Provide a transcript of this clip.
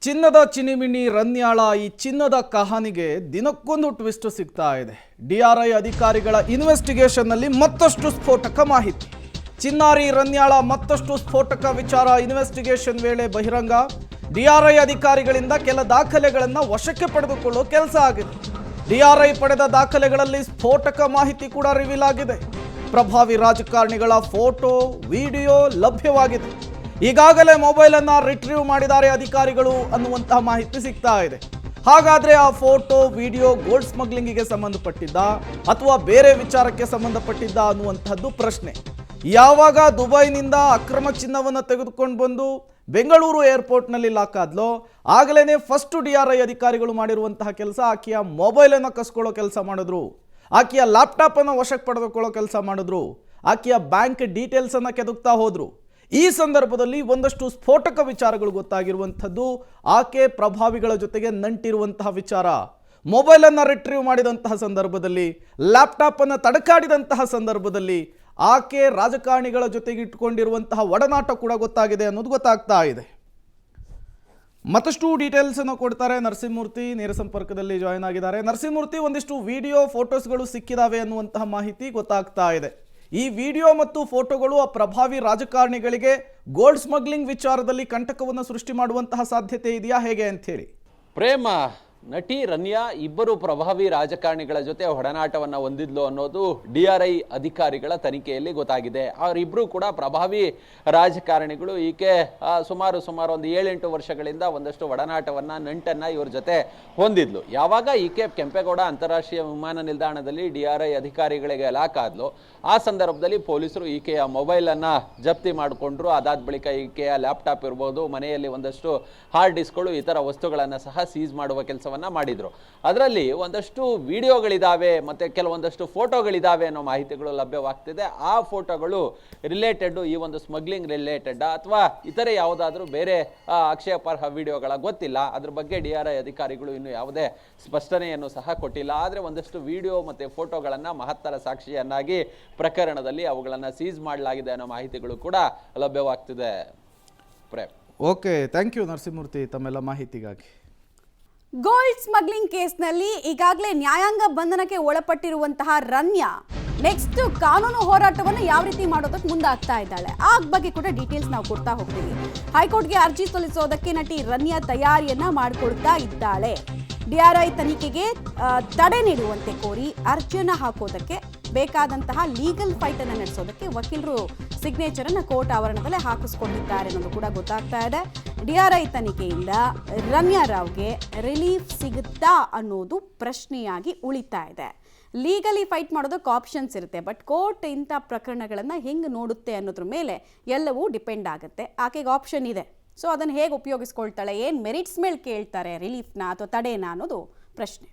ಚಿನ್ನದ ಚಿನಿಮಿನಿ ರನ್ಯಾಳ ಈ ಚಿನ್ನದ ಕಹಾನಿಗೆ ದಿನಕ್ಕೊಂದು ಟ್ವಿಸ್ಟ್ ಸಿಗ್ತಾ ಇದೆ. ಡಿಆರ್ಐ ಅಧಿಕಾರಿಗಳ ಇನ್ವೆಸ್ಟಿಗೇಷನ್ನಲ್ಲಿ ಮತ್ತಷ್ಟು ಸ್ಫೋಟಕ ಮಾಹಿತಿ. ಚಿನ್ನಾರಿ ರನ್ಯಾಳ ಮತ್ತಷ್ಟು ಸ್ಫೋಟಕ ವಿಚಾರ ಇನ್ವೆಸ್ಟಿಗೇಷನ್ ವೇಳೆ ಬಹಿರಂಗ. ಡಿಆರ್ಐ ಅಧಿಕಾರಿಗಳಿಂದ ಕೆಲ ದಾಖಲೆಗಳನ್ನು ವಶಕ್ಕೆ ಪಡೆದುಕೊಳ್ಳೋ ಕೆಲಸ ಆಗಿದೆ. ಡಿಆರ್ಐ ಪಡೆದ ದಾಖಲೆಗಳಲ್ಲಿ ಸ್ಫೋಟಕ ಮಾಹಿತಿ ಕೂಡ ರಿವೀಲ್ ಆಗಿದೆ. ಪ್ರಭಾವಿ ರಾಜಕಾರಣಿಗಳ ಫೋಟೋ, ವಿಡಿಯೋ ಲಭ್ಯವಾಗಿದೆ. ಈಗಾಗಲೇ ಮೊಬೈಲ್ ಅನ್ನು ರಿಟ್ರೀವ್ ಮಾಡಿದ್ದಾರೆ ಅಧಿಕಾರಿಗಳು ಅನ್ನುವಂತಹ ಮಾಹಿತಿ ಸಿಗ್ತಾ ಇದೆ. ಹಾಗಾದ್ರೆ ಆ ಫೋಟೋ, ವಿಡಿಯೋ ಗೋಲ್ಡ್ ಸ್ಮಗ್ಲಿಂಗಿಗೆ ಸಂಬಂಧಪಟ್ಟಿದ್ದ ಅಥವಾ ಬೇರೆ ವಿಚಾರಕ್ಕೆ ಸಂಬಂಧಪಟ್ಟಿದ್ದ ಅನ್ನುವಂಥದ್ದು ಪ್ರಶ್ನೆ. ಯಾವಾಗ ದುಬೈನಿಂದ ಅಕ್ರಮ ಚಿನ್ನವನ್ನು ತೆಗೆದುಕೊಂಡು ಬಂದು ಬೆಂಗಳೂರು ಏರ್ಪೋರ್ಟ್ನಲ್ಲಿ ಲಾಕ್ ಆದ್ಲೋ ಆಗಲೇ ಫಸ್ಟ್ ಡಿಆರ್ಐ ಅಧಿಕಾರಿಗಳು ಮಾಡಿರುವಂತಹ ಕೆಲಸ ಆಕೆಯ ಮೊಬೈಲನ್ನು ಕಸ್ಕೊಳ್ಳೋ ಕೆಲಸ ಮಾಡಿದ್ರು, ಆಕೆಯ ಲ್ಯಾಪ್ಟಾಪ್ ಅನ್ನು ವಶಕ್ಕೆ ಪಡೆದುಕೊಳ್ಳೋ ಕೆಲಸ ಮಾಡಿದ್ರು, ಆಕೆಯ ಬ್ಯಾಂಕ್ ಡೀಟೇಲ್ಸ್ ಅನ್ನು ಕೆದಕ್ತಾ ಹೋದ್ರು. ಈ ಸಂದರ್ಭದಲ್ಲಿ ಒಂದಷ್ಟು ಸ್ಫೋಟಕ ವಿಚಾರಗಳು ಗೊತ್ತಾಗಿರುವಂಥದ್ದು. ಆಕೆ ಪ್ರಭಾವಿಗಳ ಜೊತೆಗೆ ನಂಟಿರುವಂತಹ ವಿಚಾರ. ಮೊಬೈಲ್ ಅನ್ನು ರಿಟ್ರೀವ್ ಮಾಡಿದಂತಹ ಸಂದರ್ಭದಲ್ಲಿ, ಲ್ಯಾಪ್ಟಾಪ್ ಅನ್ನು ತಡಕಾಡಿದಂತಹ ಸಂದರ್ಭದಲ್ಲಿ ಆಕೆ ರಾಜಕಾರಣಿಗಳ ಜೊತೆಗೆ ಇಟ್ಕೊಂಡಿರುವಂತಹ ಒಡನಾಟ ಕೂಡ ಗೊತ್ತಾಗಿದೆ ಅನ್ನೋದು ಗೊತ್ತಾಗ್ತಾ ಇದೆ. ಮತ್ತಷ್ಟು ಡೀಟೇಲ್ಸ್ ಅನ್ನು ಕೊಡ್ತಾರೆ ನರಸಿಂಹಮೂರ್ತಿ, ನೇರ ಸಂಪರ್ಕದಲ್ಲಿ ಜಾಯಿನ್ ಆಗಿದ್ದಾರೆ. ನರಸಿಂಹಮೂರ್ತಿ, ಒಂದಿಷ್ಟು ವಿಡಿಯೋ ಫೋಟೋಸ್ಗಳು ಸಿಕ್ಕಿದಾವೆ ಅನ್ನುವಂತಹ ಮಾಹಿತಿ ಗೊತ್ತಾಗ್ತಾ ಇದೆ. ಈ ವಿಡಿಯೋ ಮತ್ತು ಫೋಟೋಗಳು ಆ ಪ್ರಭಾವಿ ರಾಜಕಾರಣಿಗಳಿಗೆ ಗೋಲ್ಡ್ ಸ್ಮಗ್ಲಿಂಗ್ ವಿಚಾರದಲ್ಲಿ ಕಂಟಕವನ್ನು ಸೃಷ್ಟಿ ಮಾಡುವಂತಹ ಸಾಧ್ಯತೆ ಇದೆಯಾ, ಹೇಗೆ ಅಂತ ಹೇಳಿ? ಪ್ರೇಮ, ನಟಿ ರನ್ಯಾ ಇಬ್ಬರು ಪ್ರಭಾವಿ ರಾಜಕಾರಣಿಗಳ ಜೊತೆ ಒಡನಾಟವನ್ನು ಹೊಂದಿದ್ಲು ಅನ್ನೋದು ಡಿಆರ್ಐ ಅಧಿಕಾರಿಗಳ ತನಿಖೆಯಲ್ಲಿ ಗೊತ್ತಾಗಿದೆ. ಅವರಿಬ್ಬರು ಕೂಡ ಪ್ರಭಾವಿ ರಾಜಕಾರಣಿಗಳು. ಈಕೆ ಸುಮಾರು ಒಂದು 7-8 ವರ್ಷಗಳಿಂದ ಒಂದಷ್ಟು ಒಡನಾಟವನ್ನು, ನಂಟನ್ನು ಇವ್ರ ಜೊತೆ ಹೊಂದಿದ್ಲು. ಯಾವಾಗ ಈಕೆ ಕೆಂಪೇಗೌಡ ಅಂತಾರಾಷ್ಟ್ರೀಯ ವಿಮಾನ ನಿಲ್ದಾಣದಲ್ಲಿ ಡಿಆರ್ಐ ಅಧಿಕಾರಿಗಳಿಗೆ ಲಾಕ್ ಆದ್ಲು, ಆ ಸಂದರ್ಭದಲ್ಲಿ ಪೊಲೀಸರು ಈಕೆಯ ಮೊಬೈಲನ್ನು ಜಪ್ತಿ ಮಾಡಿಕೊಂಡ್ರು. ಅದಾದ ಬಳಿಕ ಈಕೆಯ ಲ್ಯಾಪ್ಟಾಪ್ ಇರ್ಬೋದು, ಮನೆಯಲ್ಲಿ ಒಂದಷ್ಟು ಹಾರ್ಡ್ ಡಿಸ್ಕ್ಗಳು, ಇತರ ವಸ್ತುಗಳನ್ನು ಸಹ ಸೀಸ್ ಮಾಡುವ ಕೆಲಸವನ್ನು ಮಾಡಿದ್ರು. ಅದರಲ್ಲಿ ಒಂದಷ್ಟು ವಿಡಿಯೋಗಳಿದಾವೆ ಮತ್ತೆ ಕೆಲವೊಂದಷ್ಟು ಫೋಟೋಗಳಿದಾವೆ ಅನ್ನೋ ಮಾಹಿತಿಗಳು ಲಭ್ಯವಾಗ್ತಿದೆ. ಆ ಫೋಟೋಗಳು ರಿಲೇಟೆಡ್ ಈ ಒಂದು ಸ್ಮಗ್ಲಿಂಗ್ ರಿಲೇಟೆಡ್ ಅಥವಾ ಇತರೆ ಯಾವುದಾದ್ರೂ ಬೇರೆ ಆಕ್ಷೇಪಾರ್ಹ ವಿಡಿಯೋಗಳ ಗೊತ್ತಿಲ್ಲ. ಅದ್ರ ಬಗ್ಗೆ ಡಿಆರ್ಐ ಅಧಿಕಾರಿಗಳು ಇನ್ನು ಯಾವುದೇ ಸ್ಪಷ್ಟನೆಯನ್ನು ಸಹ ಕೊಟ್ಟಿಲ್ಲ. ಆದರೆ ಒಂದಷ್ಟು ವಿಡಿಯೋ ಮತ್ತೆ ಫೋಟೋಗಳನ್ನು ಮಹತ್ತರ ಸಾಕ್ಷಿಯನ್ನಾಗಿ ಪ್ರಕರಣದಲ್ಲಿ ಅವುಗಳನ್ನು ಸೀಸ್ ಮಾಡಲಾಗಿದೆ ಅನ್ನೋ ಮಾಹಿತಿಗಳು ಕೂಡ ಲಭ್ಯವಾಗ್ತಿದೆ. ಓಕೆ, ಥ್ಯಾಂಕ್ ಯು ನರಸಿಂಹಮೂರ್ತಿ ತಮ್ಮೆಲ್ಲ ಮಾಹಿತಿಗಾಗಿ. ಗೋಲ್ಡ್ ಸ್ಮಗ್ಲಿಂಗ್ ಕೇಸ್ನಲ್ಲಿ ಈಗಾಗಲೇ ನ್ಯಾಯಾಂಗ ಬಂಧನಕ್ಕೆ ಒಳಪಟ್ಟಿರುವಂತಹ ರನ್ಯಾ ನೆಕ್ಸ್ಟ್ ಕಾನೂನು ಹೋರಾಟವನ್ನು ಯಾವ ರೀತಿ ಮಾಡೋದಕ್ಕೆ ಮುಂದಾಗ್ತಾ ಇದ್ದಾಳೆ, ಆ ಬಗ್ಗೆ ಕೂಡ ಡೀಟೇಲ್ಸ್ ನಾವು ಕೊಡ್ತಾ ಹೋಗ್ತೀವಿ. ಹೈಕೋರ್ಟ್ಗೆ ಅರ್ಜಿ ಸಲ್ಲಿಸೋದಕ್ಕೆ ನಟಿ ರನ್ಯಾ ತಯಾರಿಯನ್ನ ಮಾಡಿಕೊಳ್ತಾ ಇದ್ದಾಳೆ. ಡಿಆರ್ಐ ತನಿಖೆಗೆ ತಡೆ ನೀಡುವಂತೆ ಕೋರಿ ಅರ್ಜಿಯನ್ನ ಹಾಕೋದಕ್ಕೆ ಬೇಕಾದಂತಹ ಲೀಗಲ್ ಫೈಟ್ ಅನ್ನು ನಡೆಸೋದಕ್ಕೆ ವಕೀಲರು ಸಿಗ್ನೇಚರ್ ಅನ್ನು ಕೋರ್ಟ್ ಆವರಣದಲ್ಲೇ ಹಾಕಿಸ್ಕೊಂಡಿದ್ದಾರೆ ಅನ್ನೋದು ಕೂಡ ಗೊತ್ತಾಗ್ತಾ ಇದೆ. ಡಿಆರ್ಐ ತನಿಖೆಯಿಂದ ರನ್ಯಾ ರಾವ್ಗೆ ರಿಲೀಫ್ ಸಿಗುತ್ತಾ ಅನ್ನೋದು ಪ್ರಶ್ನೆಯಾಗಿ ಉಳಿತಾ ಇದೆ. ಲೀಗಲಿ ಫೈಟ್ ಮಾಡೋದಕ್ಕೆ ಆಪ್ಷನ್ಸ್ ಇರುತ್ತೆ, ಬಟ್ ಕೋರ್ಟ್ ಇಂಥ ಪ್ರಕರಣಗಳನ್ನು ಹೆಂಗೆ ನೋಡುತ್ತೆ ಅನ್ನೋದ್ರ ಮೇಲೆ ಎಲ್ಲವೂ ಡಿಪೆಂಡ್ ಆಗುತ್ತೆ. ಆಕೆಗೆ ಆಪ್ಷನ್ ಇದೆ, ಸೊ ಅದನ್ನು ಹೇಗೆ ಉಪಯೋಗಿಸ್ಕೊಳ್ತಾಳೆ, ಏನು ಮೆರಿಟ್ಸ್ ಮೇಲೆ ಕೇಳ್ತಾರೆ, ರಿಲೀಫ್ನ ಅಥವಾ ತಡೆನಾ ಅನ್ನೋದು ಪ್ರಶ್ನೆ.